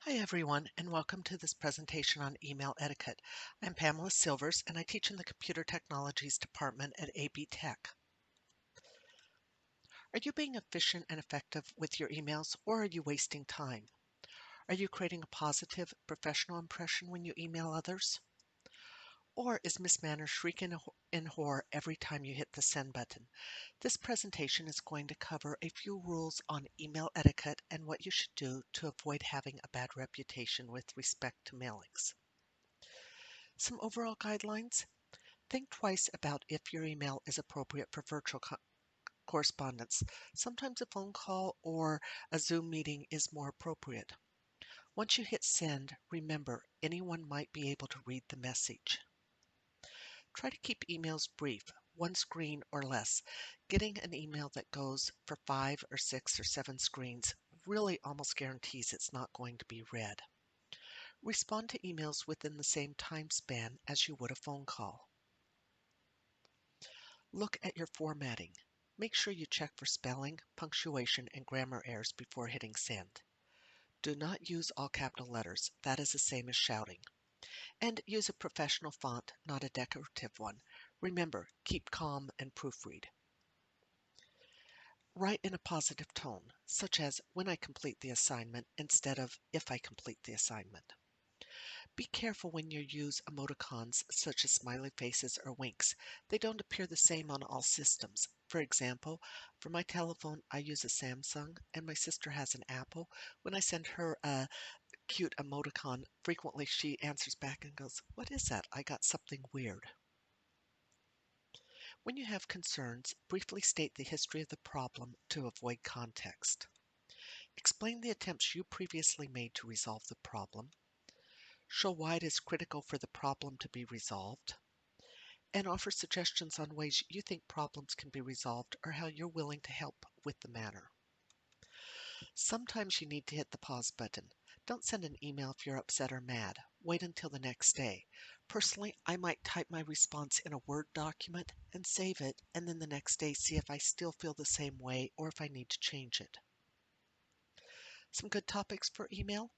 Hi everyone, and welcome to this presentation on email etiquette. I'm Pamela Silvers, and I teach in the Computer Technologies Department at AB Tech. Are you being efficient and effective with your emails, or are you wasting time? Are you creating a positive, professional impression when you email others? Or is Miss Manners shrieking in horror every time you hit the send button? This presentation is going to cover a few rules on email etiquette and what you should do to avoid having a bad reputation with respect to mailings. Some overall guidelines. Think twice about if your email is appropriate for virtual correspondence. Sometimes a phone call or a Zoom meeting is more appropriate. Once you hit send, remember anyone might be able to read the message. Try to keep emails brief, one screen or less. Getting an email that goes for 5 or 6 or 7 screens really almost guarantees it's not going to be read. Respond to emails within the same time span as you would a phone call. Look at your formatting. Make sure you check for spelling, punctuation, and grammar errors before hitting send. Do not use all capital letters. That is the same as shouting. And use a professional font, not a decorative one. Remember, keep calm and proofread. Write in a positive tone, such as when I complete the assignment instead of if I complete the assignment. Be careful when you use emoticons such as smiley faces or winks. They don't appear the same on all systems. For example, for my telephone, I use a Samsung and my sister has an Apple. When I send her a cute emoticon, frequently she answers back and goes, "What is that? I got something weird." When you have concerns, briefly state the history of the problem to avoid context. Explain the attempts you previously made to resolve the problem. Show why it is critical for the problem to be resolved, and offer suggestions on ways you think problems can be resolved or how you're willing to help with the matter. Sometimes you need to hit the pause button. Don't send an email if you're upset or mad. Wait until the next day. Personally, I might type my response in a Word document and save it, and then the next day see if I still feel the same way or if I need to change it. Some good topics for email: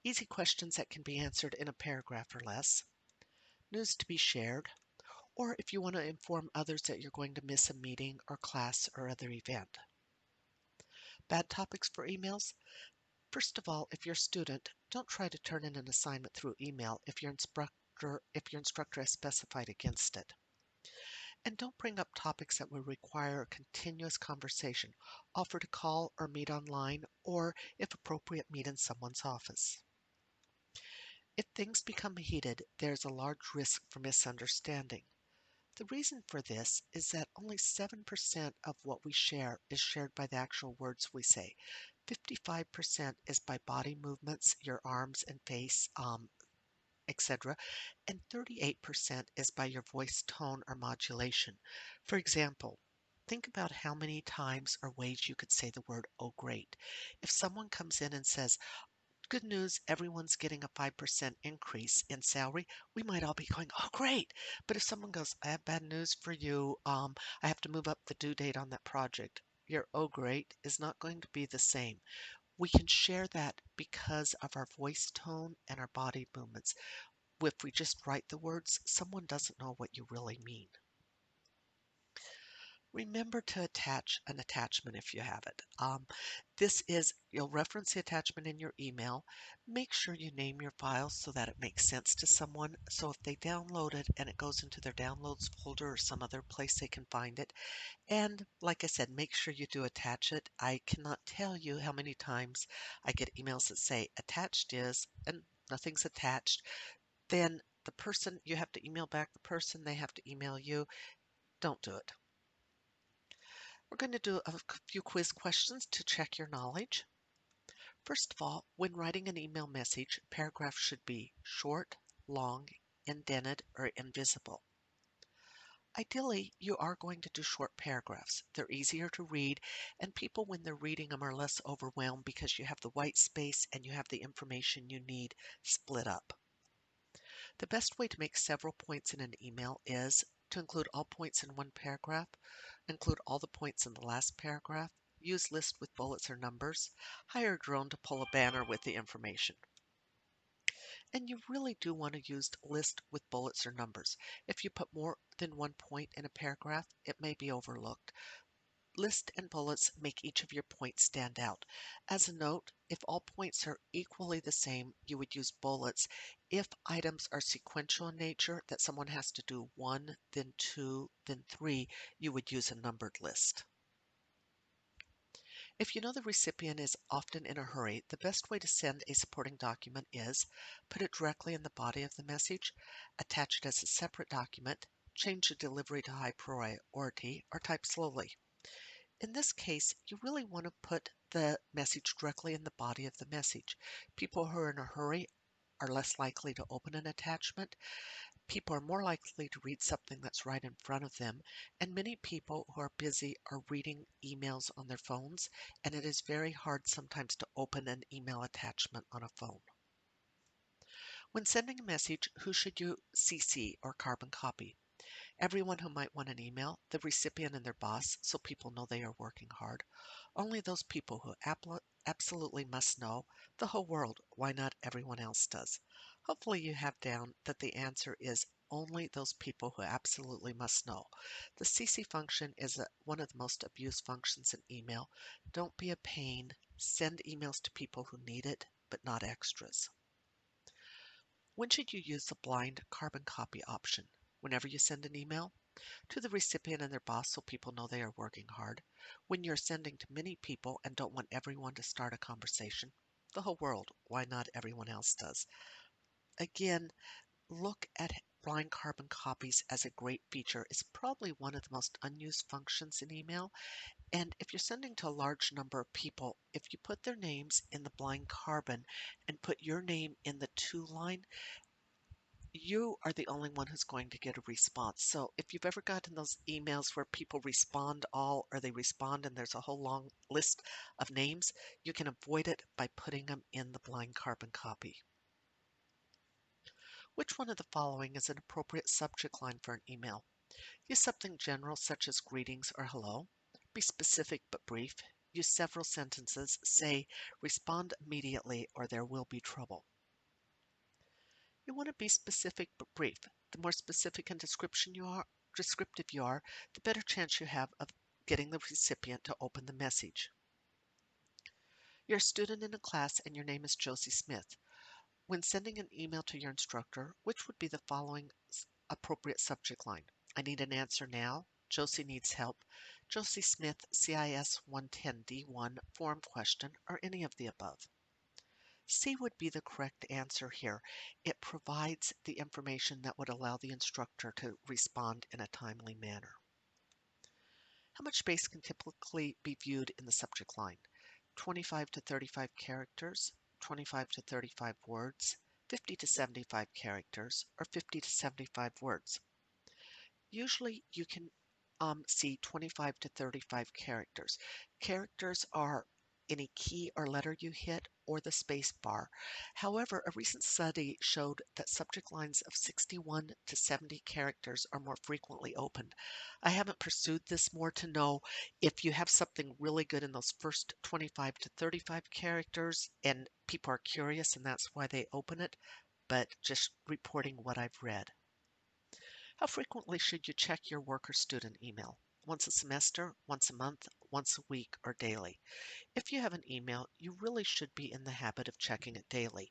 easy questions that can be answered in a paragraph or less, news to be shared, or if you want to inform others that you're going to miss a meeting or class or other event. Bad topics for emails: first of all, if you're a student, don't try to turn in an assignment through email if your instructor has specified against it. And don't bring up topics that will require a continuous conversation. Offer to call or meet online, or if appropriate, meet in someone's office. If things become heated, there's a large risk for misunderstanding. The reason for this is that only 7% of what we share is shared by the actual words we say. 55% is by body movements, your arms and face, etc., and 38% is by your voice tone or modulation. For example, think about how many times or ways you could say the word "oh great." If someone comes in and says, "Good news, everyone's getting a 5% increase in salary," we might all be going, "Oh, great." But if someone goes, "I have bad news for you, I have to move up the due date on that project," your "oh, great" is not going to be the same. We can share that because of our voice tone and our body movements. If we just write the words, someone doesn't know what you really mean. Remember to attach an attachment if you have it. You'll reference the attachment in your email. Make sure you name your file so that it makes sense to someone. So if they download it and it goes into their downloads folder or some other place they can find it. And like I said, make sure you do attach it. I cannot tell you how many times I get emails that say attached is, and nothing's attached. Then you have to email back the person, they have to email you. Don't do it. We're going to do a few quiz questions to check your knowledge. First of all, when writing an email message, paragraphs should be short, long, indented, or invisible. Ideally, you are going to do short paragraphs. They're easier to read, and people, when they're reading them, are less overwhelmed because you have the white space and you have the information you need split up. The best way to make several points in an email is to include all points in one paragraph, include all the points in the last paragraph, use lists with bullets or numbers, hire a drone to pull a banner with the information. And you really do want to use list with bullets or numbers. If you put more than one point in a paragraph, it may be overlooked. List and bullets make each of your points stand out. As a note, if all points are equally the same, you would use bullets. If items are sequential in nature, that someone has to do one, then two, then three, you would use a numbered list. If you know the recipient is often in a hurry, the best way to send a supporting document is put it directly in the body of the message, attach it as a separate document, change the delivery to high priority, or type slowly. In this case, you really want to put the message directly in the body of the message. People who are in a hurry are less likely to open an attachment. People are more likely to read something that's right in front of them, and many people who are busy are reading emails on their phones, and it is very hard sometimes to open an email attachment on a phone. When sending a message, who should you CC or carbon copy? Everyone who might want an email, the recipient and their boss, so people know they are working hard. Only those people who absolutely must know, the whole world, why not everyone else does. Hopefully you have down that the answer is only those people who absolutely must know. The CC function is one of the most abused functions in email. Don't be a pain. Send emails to people who need it, but not extras. When should you use the blind carbon copy option? Whenever you send an email? To the recipient and their boss so people know they are working hard. When you're sending to many people and don't want everyone to start a conversation. The whole world, why not everyone else does. Again, look at blind carbon copies as a great feature. It's probably one of the most unused functions in email. And if you're sending to a large number of people, if you put their names in the blind carbon and put your name in the to line, you are the only one who's going to get a response. So if you've ever gotten those emails where people respond all or they respond and there's a whole long list of names, you can avoid it by putting them in the blind carbon copy. Which one of the following is an appropriate subject line for an email? Use something general such as greetings or hello. Be specific but brief. Use several sentences. Say, respond immediately or there will be trouble. You want to be specific but brief. The more specific and descriptive you are, the better chance you have of getting the recipient to open the message. You're a student in a class and your name is Josie Smith. When sending an email to your instructor, which would be the following appropriate subject line? I need an answer now. Josie needs help. Josie Smith, CIS 110D1, form question, or any of the above. C would be the correct answer here. It provides the information that would allow the instructor to respond in a timely manner. How much space can typically be viewed in the subject line? 25 to 35 characters, 25 to 35 words, 50 to 75 characters, or 50 to 75 words. Usually you can see 25 to 35 characters. Characters are any key or letter you hit or the space bar. However, a recent study showed that subject lines of 61 to 70 characters are more frequently opened. I haven't pursued this more to know if you have something really good in those first 25 to 35 characters and people are curious and that's why they open it, but just reporting what I've read. How frequently should you check your work or student email? Once a semester, once a month, once a week, or daily? If you have an email, you really should be in the habit of checking it daily.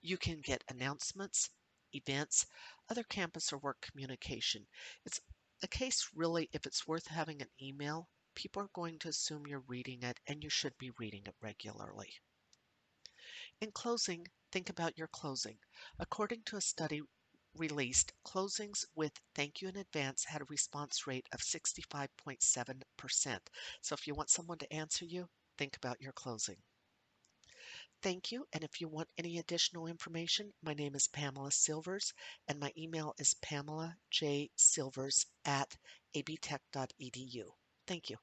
You can get announcements, events, other campus or work communication. It's a case really, if it's worth having an email, people are going to assume you're reading it and you should be reading it regularly. In closing, think about your closing. According to a study released, closings with thank you in advance had a response rate of 65.7%. So if you want someone to answer you, think about your closing. Thank you, and if you want any additional information, my name is Pamela Silvers, and my email is pamelajsilvers@abtech.edu. Thank you.